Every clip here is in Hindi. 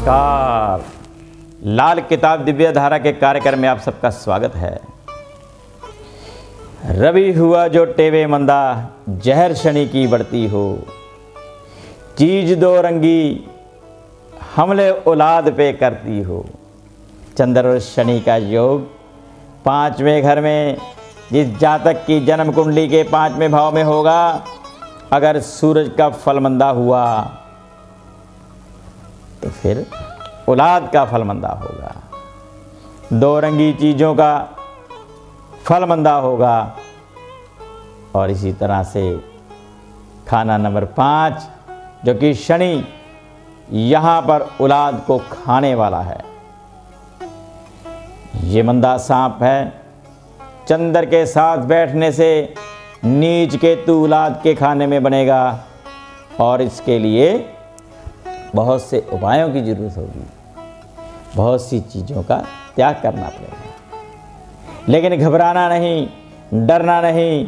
नमस्कार। लाल किताब दिव्य धारा के कार्यक्रम में आप सबका स्वागत है। रवि हुआ जो टेवे मंदा, जहर शनि की बढ़ती हो। चीज दो रंगी, हमले औलाद पे करती हो। चंद्र और शनि का योग 5वें घर में जिस जातक की जन्म कुंडली के 5वें भाव में होगा, अगर सूरज का फल मंदा हुआ तो फिर औलाद का फल मंदा होगा। दो रंगी चीज़ों का फल मंदा होगा। और इसी तरह से खाना नंबर 5 जो कि शनि यहाँ पर औलाद को खाने वाला है, ये मंदा सांप है। चंद्र के साथ बैठने से नीच केतु औलाद के खाने में बनेगा और इसके लिए बहुत से उपायों की जरूरत होगी, बहुत सी चीज़ों का त्याग करना पड़ेगा। लेकिन घबराना नहीं, डरना नहीं।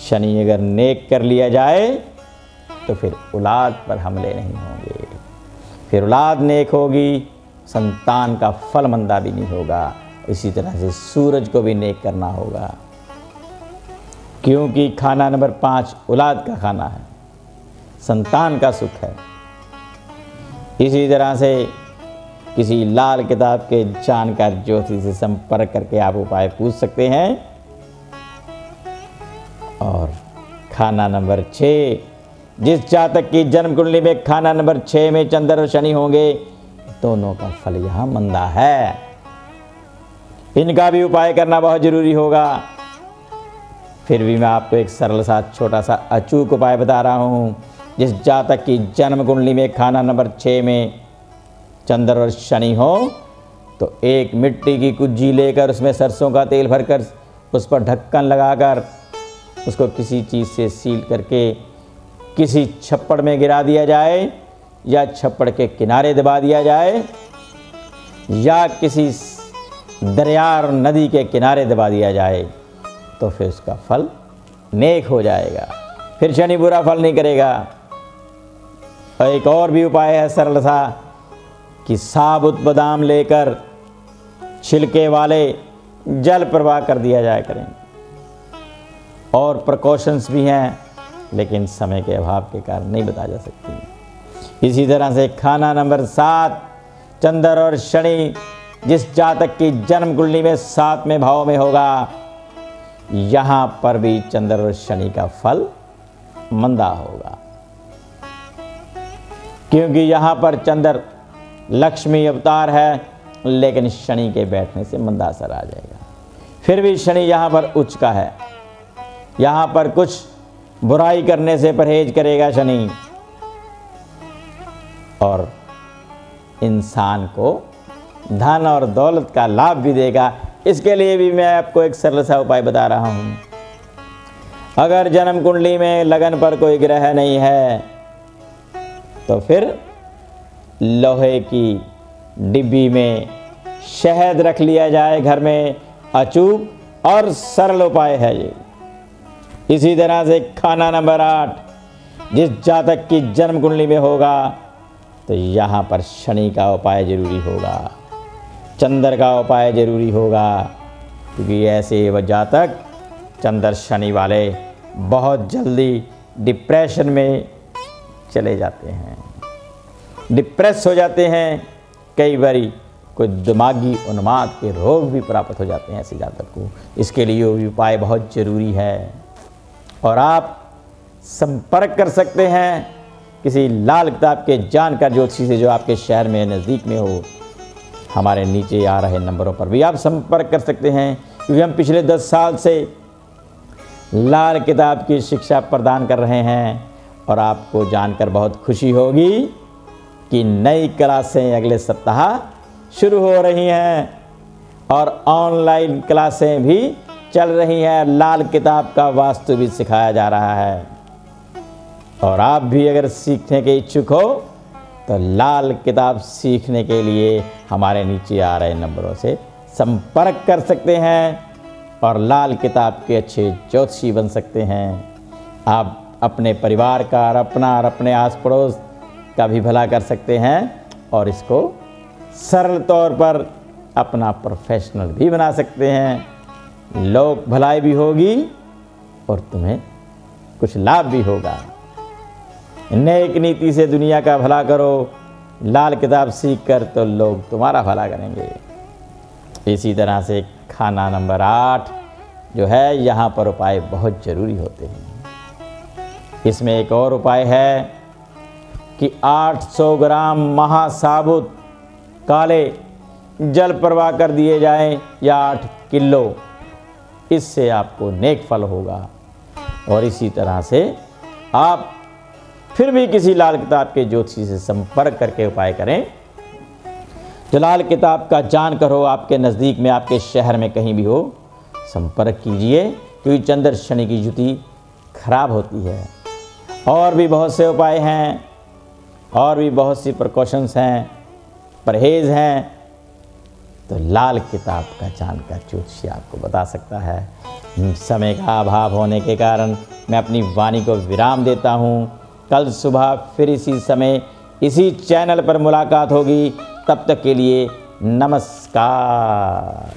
शनि अगर नेक कर लिया जाए तो फिर औलाद पर हमले नहीं होंगे, फिर औलाद नेक होगी, संतान का फल मंदा भी नहीं होगा। इसी तरह से सूरज को भी नेक करना होगा, क्योंकि खाना नंबर 5 औलाद का खाना है, संतान का सुख है। इसी तरह से किसी लाल किताब के जानकार ज्योतिषी से संपर्क करके आप उपाय पूछ सकते हैं। और खाना नंबर 6 जिस जातक की जन्म कुंडली में खाना नंबर 6 में चंद्र और शनि होंगे, दोनों का फल यहाँ मंदा है। इनका भी उपाय करना बहुत जरूरी होगा। फिर भी मैं आपको एक सरल सा छोटा सा अचूक उपाय बता रहा हूँ। जिस जातक की जन्म कुंडली में खाना नंबर 6 में चंद्र और शनि हो, तो एक मिट्टी की कुज्जी लेकर उसमें सरसों का तेल भरकर उस पर ढक्कन लगाकर उसको किसी चीज़ से सील करके किसी छप्पड़ में गिरा दिया जाए, या छप्पड़ के किनारे दबा दिया जाए, या किसी दरिया और नदी के किनारे दबा दिया जाए, तो फिर उसका फल नेक हो जाएगा, फिर शनि बुरा फल नहीं करेगा। और एक और भी उपाय है सरल सा, कि साबुत बादाम लेकर छिलके वाले जल प्रवाह कर दिया जाए करें। और प्रिकॉशंस भी हैं, लेकिन समय के अभाव के कारण नहीं बता जा सकती। इसी तरह से खाना नंबर 7 चंद्र और शनि जिस जातक की जन्म कुंडली में 7वें भाव में होगा, यहाँ पर भी चंद्र और शनि का फल मंदा होगा, क्योंकि यहाँ पर चंद्र लक्ष्मी अवतार है, लेकिन शनि के बैठने से मंदा असर आ जाएगा। फिर भी शनि यहाँ पर उच्च का है, यहाँ पर कुछ बुराई करने से परहेज करेगा शनि, और इंसान को धन और दौलत का लाभ भी देगा। इसके लिए भी मैं आपको एक सरल सा उपाय बता रहा हूँ। अगर जन्म कुंडली में लगन पर कोई ग्रह नहीं है, तो फिर लोहे की डिब्बी में शहद रख लिया जाए घर में। अचूक और सरल उपाय है ये। इसी तरह से खाना नंबर 8 जिस जातक की जन्म कुंडली में होगा, तो यहाँ पर शनि का उपाय जरूरी होगा, चंद्र का उपाय जरूरी होगा, क्योंकि ऐसे वह जातक चंद्र शनि वाले बहुत जल्दी डिप्रेशन में चले जाते हैं, डिप्रेस हो जाते हैं। कई बारी कोई दिमागी उन्माद के रोग भी प्राप्त हो जाते हैं ऐसे जातक को। इसके लिए भी उपाय बहुत ज़रूरी है। और आप संपर्क कर सकते हैं किसी लाल किताब के जानकार ज्योतिषी से जो आपके शहर में नज़दीक में हो। हमारे नीचे आ रहे नंबरों पर भी आप संपर्क कर सकते हैं, क्योंकि हम पिछले 10 साल से लाल किताब की शिक्षा प्रदान कर रहे हैं। और आपको जानकर बहुत खुशी होगी कि नई क्लासें अगले सप्ताह शुरू हो रही हैं और ऑनलाइन क्लासें भी चल रही हैं। लाल किताब का वास्तु भी सिखाया जा रहा है। और आप भी अगर सीखने के इच्छुक हो, तो लाल किताब सीखने के लिए हमारे नीचे आ रहे नंबरों से संपर्क कर सकते हैं और लाल किताब के अच्छे ज्योतिषी बन सकते हैं। आप अपने परिवार का और अपना और अपने आस पड़ोस का भी भला कर सकते हैं और इसको सरल तौर पर अपना प्रोफेशनल भी बना सकते हैं। लोक भलाई भी होगी और तुम्हें कुछ लाभ भी होगा। नेक नीति से दुनिया का भला करो, लाल किताब सीख कर तो लोग तुम्हारा भला करेंगे। इसी तरह से खाना नंबर 8 जो है, यहाँ पर उपाय बहुत ज़रूरी होते हैं। इसमें एक और उपाय है कि 800 ग्राम महासाबुत काले जल प्रवाह कर दिए जाएं या 8 किलो, इससे आपको नेक फल होगा। और इसी तरह से आप फिर भी किसी लाल किताब के ज्योतिषी से संपर्क करके उपाय करें। तो लाल किताब का जानकर हो, आपके नज़दीक में, आपके शहर में कहीं भी हो, संपर्क कीजिए, क्योंकि चंद्र शनि की युति खराब होती है। और भी बहुत से उपाय हैं, और भी बहुत सी प्रिकॉशंस हैं, परहेज़ हैं, तो लाल किताब का जानकर ज्योतिषी आपको बता सकता है। समय का अभाव होने के कारण मैं अपनी वाणी को विराम देता हूँ। कल सुबह फिर इसी समय इसी चैनल पर मुलाकात होगी। तब तक के लिए नमस्कार।